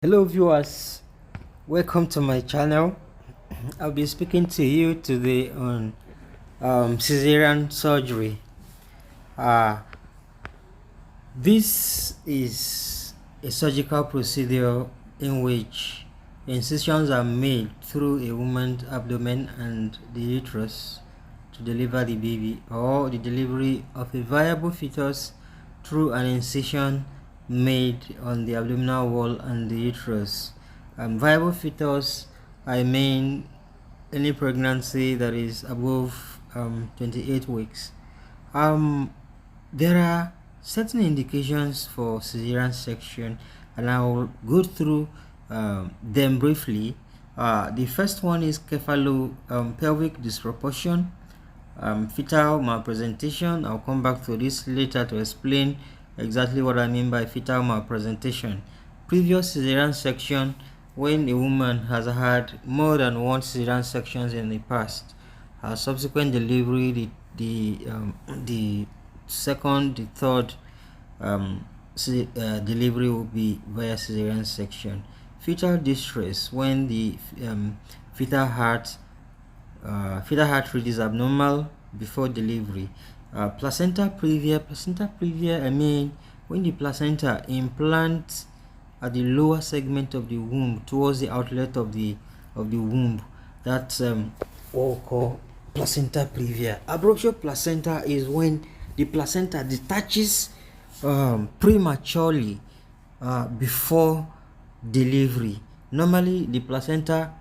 Hello viewers, welcome to my channel. I'll be speaking to you today on Caesarean surgery. This is a surgical procedure in which incisions are made through a woman's abdomen and the uterus to deliver the baby, or the delivery of a viable fetus through an incision made on the abdominal wall and the uterus. Viable fetus, I mean any pregnancy that is above 28 weeks. There are certain indications for cesarean section, and I will go through them briefly. The first one is pelvic disproportion, fetal malpresentation. I'll come back to this later to explain exactly what I mean by fetal malpresentation. Previous cesarean section, when a woman has had more than one cesarean sections in the past. Subsequent delivery, the second, the third delivery will be via cesarean section. Fetal distress, when the fetal heart rate is abnormal before delivery. Placenta previa, I mean when the placenta implants at the lower segment of the womb towards the outlet of the womb. That's what we call placenta previa. Abruptio placenta is when the placenta detaches prematurely before delivery. Normally the placenta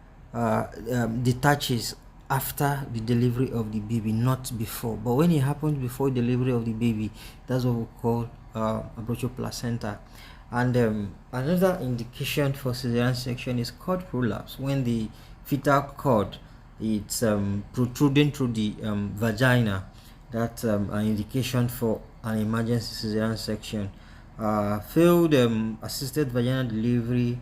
detaches after the delivery of the baby, not before. But when it happens before delivery of the baby, that's what we call abruptio placenta. And another indication for cesarean section is cord prolapse, when the fetal cord it's protruding through the vagina. That's an indication for an emergency cesarean section. Failed assisted vaginal delivery,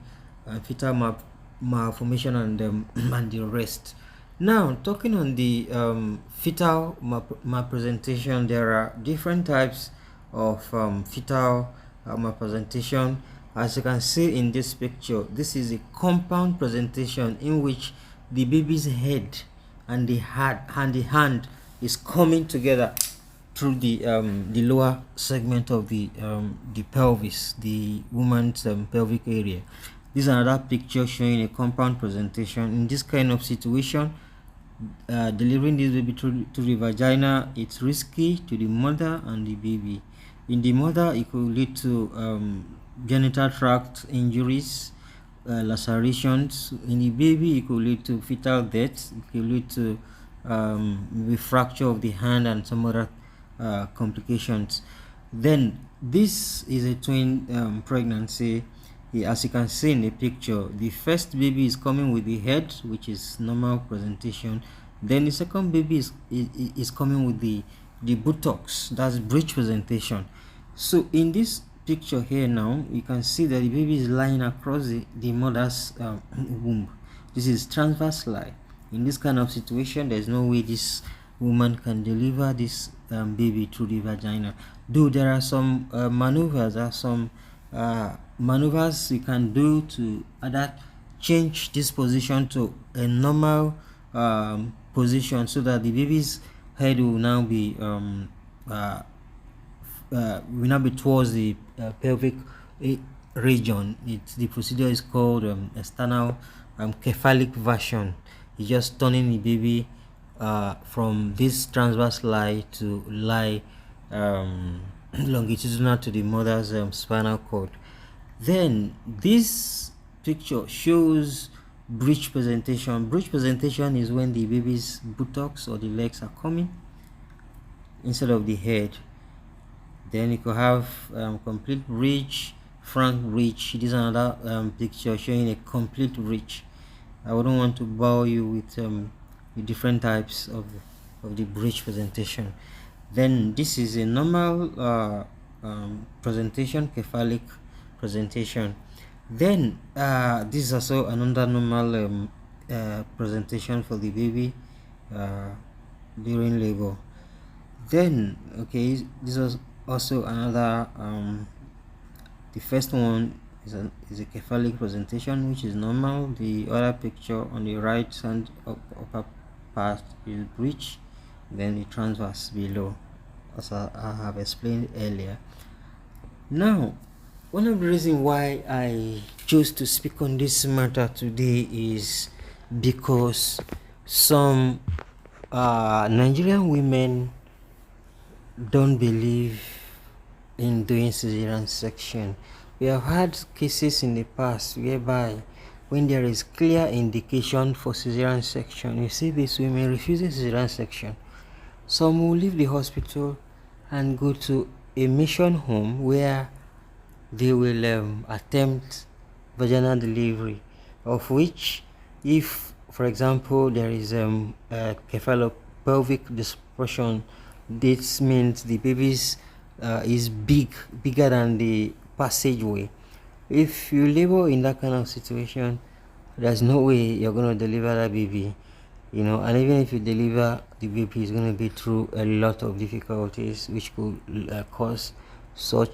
fetal malformation, and and the rest. Now, talking on the fetal malpresentation, there are different types of fetal malpresentation. As you can see in this picture, this is a compound presentation in which the baby's head and the hand is coming together through the lower segment of the pelvis, the woman's pelvic area. This is another picture showing a compound presentation. In this kind of situation, delivering this baby through the vagina, it's risky to the mother and the baby. In the mother, it could lead to genital tract injuries, lacerations. In the baby, it could lead to fetal death. It could lead to maybe fracture of the hand and some other complications. Then this is a twin pregnancy. As you can see in the picture, the first baby is coming with the head, which is normal presentation. Then the second baby is coming with the buttocks, that's breech presentation. So in this picture here now, you can see that the baby is lying across the mother's womb. This is transverse lie. In this kind of situation, there's no way this woman can deliver this baby through the vagina. Though there are some maneuvers, maneuvers you can do to either change this position to a normal position, so that the baby's head will now be towards the pelvic region. The procedure is called external cephalic version. It's just turning the baby from this transverse lie to lie longitudinal to the mother's spinal cord. Then this picture shows breech presentation. Breech presentation is when the baby's buttocks or the legs are coming instead of the head. Then you could have complete breech, frank breech. This is another picture showing a complete breech. I wouldn't want to bore you with different types of the breech presentation. Then this is a normal presentation, cephalic presentation. Then this is also another normal presentation for the baby during labor. Then okay, this was also another the first one is a cephalic presentation, which is normal. The other picture on the right hand upper part is breech, then the transverse below, as I have explained earlier. Now, one of the reasons why I chose to speak on this matter today is because some Nigerian women don't believe in doing cesarean section. We have had cases in the past whereby when there is clear indication for cesarean section, you see these women refusing cesarean section. Some will leave the hospital and go to a mission home where they will attempt vaginal delivery, of which, if for example there is a cephalopelvic distortion, this means the baby is bigger than the passageway. If you labor in that kind of situation, there's no way you're going to deliver that baby, and even if you deliver the baby, is going to be through a lot of difficulties, which could cause so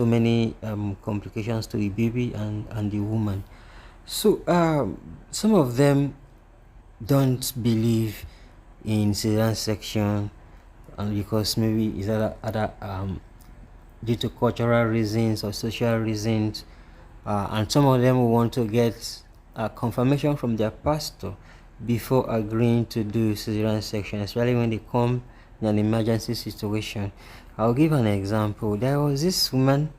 many complications to the baby and the woman. So some of them don't believe in cesarean section, and because maybe it's other due to cultural reasons or social reasons, and some of them will want to get a confirmation from their pastor before agreeing to do cesarean section, especially when they come in an emergency situation. I'll give an example. There was this woman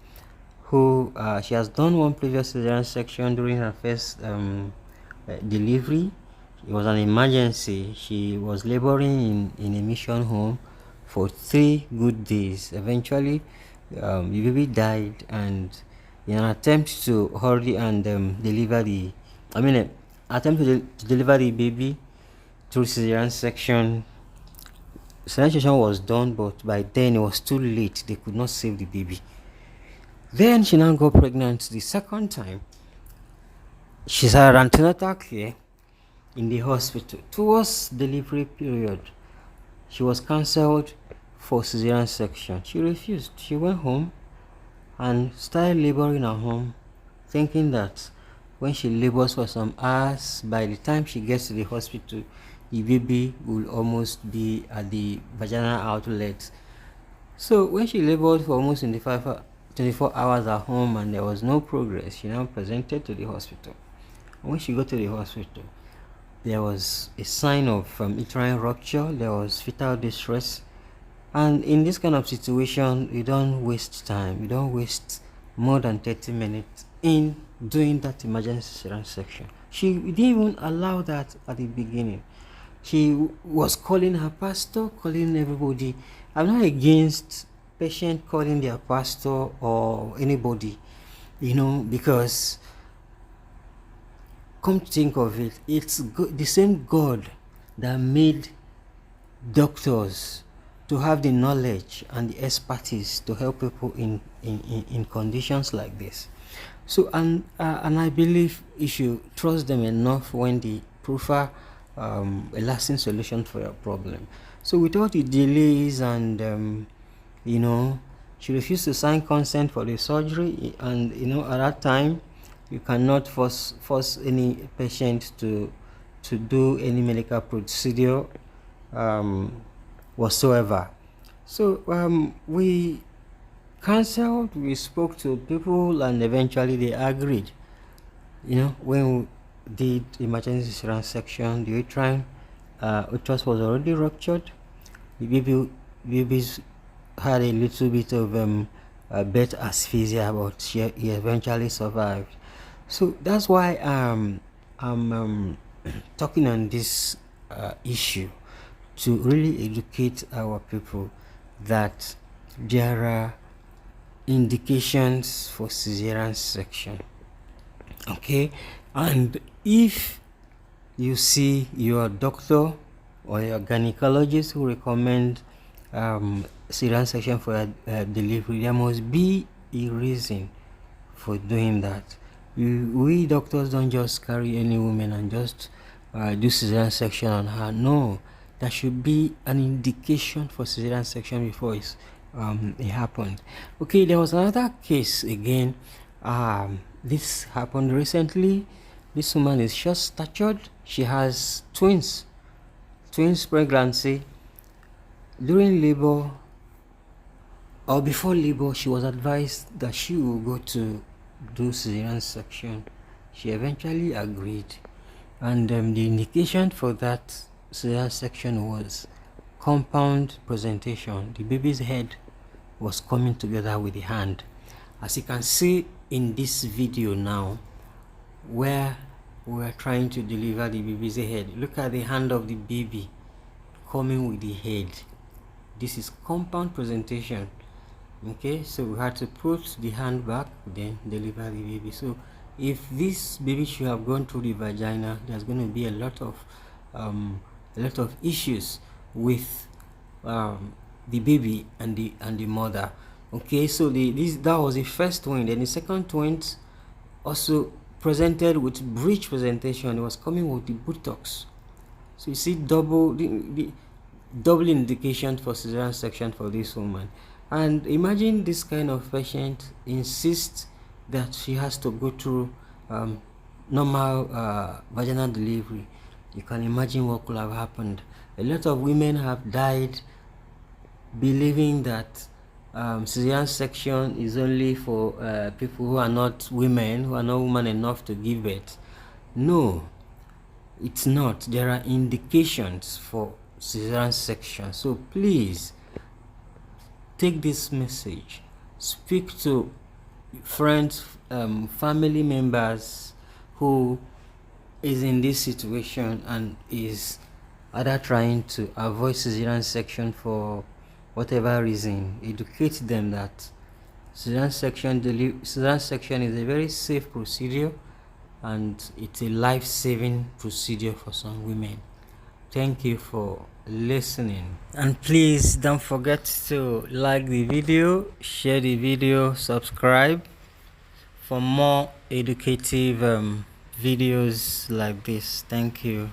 who she has done one previous cesarean section during her first delivery. It was an emergency. She was laboring in a mission home for 3 good days. Eventually, the baby died, and in an attempt to hurry and deliver the, attempt to deliver the baby through cesarean section. Cesarean section was done, but by then it was too late. They could not save the baby. Then she now got pregnant the second time. She's had antenatal care in the hospital. Towards delivery period, she was cancelled for cesarean section. She refused. She went home and started laboring at home, thinking that when she labors for some hours, by the time she gets to the hospital, the baby will almost be at the vaginal outlet. So when she labored for almost 24 hours at home and there was no progress, she now presented to the hospital. When she got to the hospital, there was a sign of uterine rupture, there was fetal distress, and in this kind of situation, you don't waste time, you don't waste more than 30 minutes in doing that emergency cesarean section. She didn't even allow that at the beginning. She was calling her pastor, calling everybody. I'm not against patient calling their pastor or anybody, because come to think of it, it's the same God that made doctors to have the knowledge and the expertise to help people in conditions like this. So and I believe you should trust them enough when they prefer a lasting solution for your problem. So with all the delays and she refused to sign consent for the surgery, and at that time you cannot force any patient to do any medical procedure whatsoever. So we cancelled, we spoke to people, and eventually they agreed. When we did emergency cesarean section, the uterine uterus was already ruptured. The babies had a little bit of birth asphyxia, but he eventually survived. So that's why I'm talking on this issue, to really educate our people that there are indications for cesarean section. Okay, and if you see your doctor or your gynecologist who recommend cesarean section for delivery, there must be a reason for doing that. We doctors don't just carry any woman and just do cesarean section on her. No, there should be an indication for cesarean section before it happened. Okay, there was another case again. This happened recently. This woman is short statured. She has twins pregnancy. During labor or before labor, she was advised that she will go to do cesarean section. She eventually agreed, and the indication for that cesarean section was compound presentation. The baby's head was coming together with the hand, as you can see in this video now, where we are trying to deliver the baby's head. Look at the hand of the baby coming with the head. This is compound presentation. Okay, so we had to put the hand back, then deliver the baby. So if this baby should have gone through the vagina, there's going to be a lot of issues with the baby and the mother. Okay, so that was the first twin. Then the second twin also presented with breech presentation. It was coming with the buttocks. So you see double indication for cesarean section for this woman. And imagine this kind of patient insists that she has to go through normal vaginal delivery. You can imagine what could have happened. A lot of women have died believing that cesarean section is only for people who are not women, who are not woman enough to give birth. No, it's not. There are indications for cesarean section. So please take this message, speak to friends, family members who is in this situation and is either trying to avoid cesarean section for whatever reason. Educate them that cesarean section is a very safe procedure, and it's a life-saving procedure for some women. Thank you for listening, and please don't forget to like the video, share the video, subscribe for more educative videos like this. Thank you.